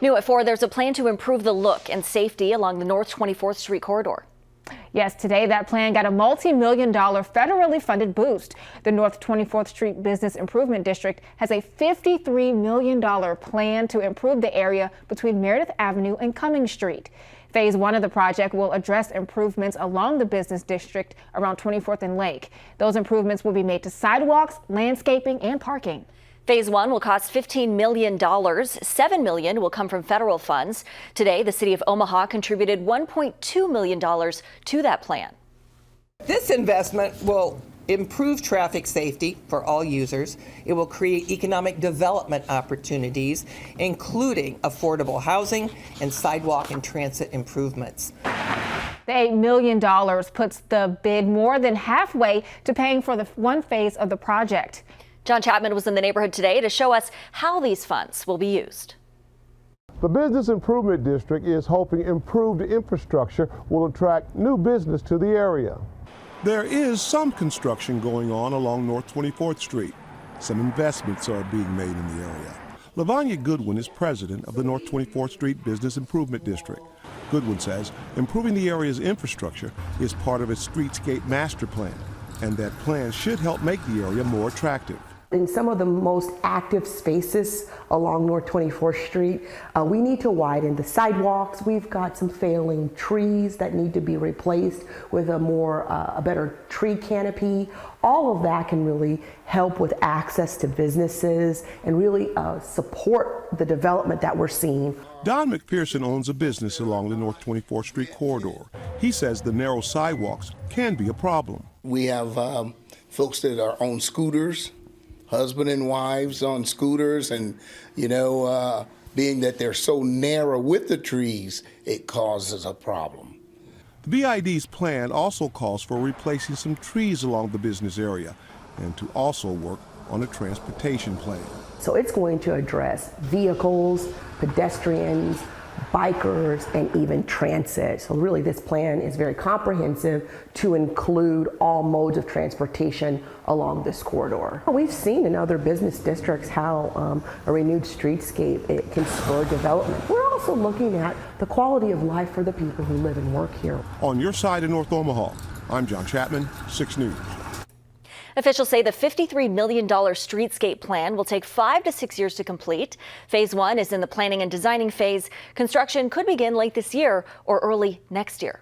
New at 4, there's a plan to improve the look and safety along the North 24th Street corridor. Yes, today that plan got a multi-million-dollar federally funded boost. The North 24th Street Business Improvement District has a $53 million plan to improve the area between Meredith Avenue and Cummings Street. Phase 1 of the project will address improvements along the business district around 24th and Lake. Those improvements will be made to sidewalks, landscaping, and parking. Phase 1 will cost $15 million. $7 million will come from federal funds. Today, the city of Omaha contributed $1.2 million to that plan. This investment will improve traffic safety for all users. It will create economic development opportunities, including affordable housing and sidewalk and transit improvements. The $8 million puts the bid more than halfway to paying for the one phase of the project. John Chapman was in the neighborhood today to show us how these funds will be used. The Business Improvement District is hoping improved infrastructure will attract new business to the area. There is some construction going on along North 24th Street. Some investments are being made in the area. Lavanya Goodwin is president of the North 24th Street Business Improvement District. Goodwin says improving the area's infrastructure is part of its streetscape master plan, and that plan should help make the area more attractive. In some of the most active spaces along North 24th Street, we need to widen the sidewalks. We've got some failing trees that need to be replaced with a better tree canopy. All of that can really help with access to businesses and really support the development that we're seeing. Don McPherson owns a business along the North 24th Street corridor. He says the narrow sidewalks can be a problem. We have folks that are on scooters, husband and wives on scooters, and being that they're so narrow with the trees, it causes a problem. The BID's plan also calls for replacing some trees along the business area and to also work on a transportation plan. So it's going to address vehicles, pedestrians, bikers, and even transit. So really this plan is very comprehensive to include all modes of transportation along this corridor. We've seen in other business districts how a renewed streetscape, it can spur development. We're also looking at the quality of life for the people who live and work here. On your side in North Omaha, I'm John Chapman, 6 News. Officials say the $53 million streetscape plan will take 5 to 6 years to complete. Phase 1 is in the planning and designing phase. Construction could begin late this year or early next year.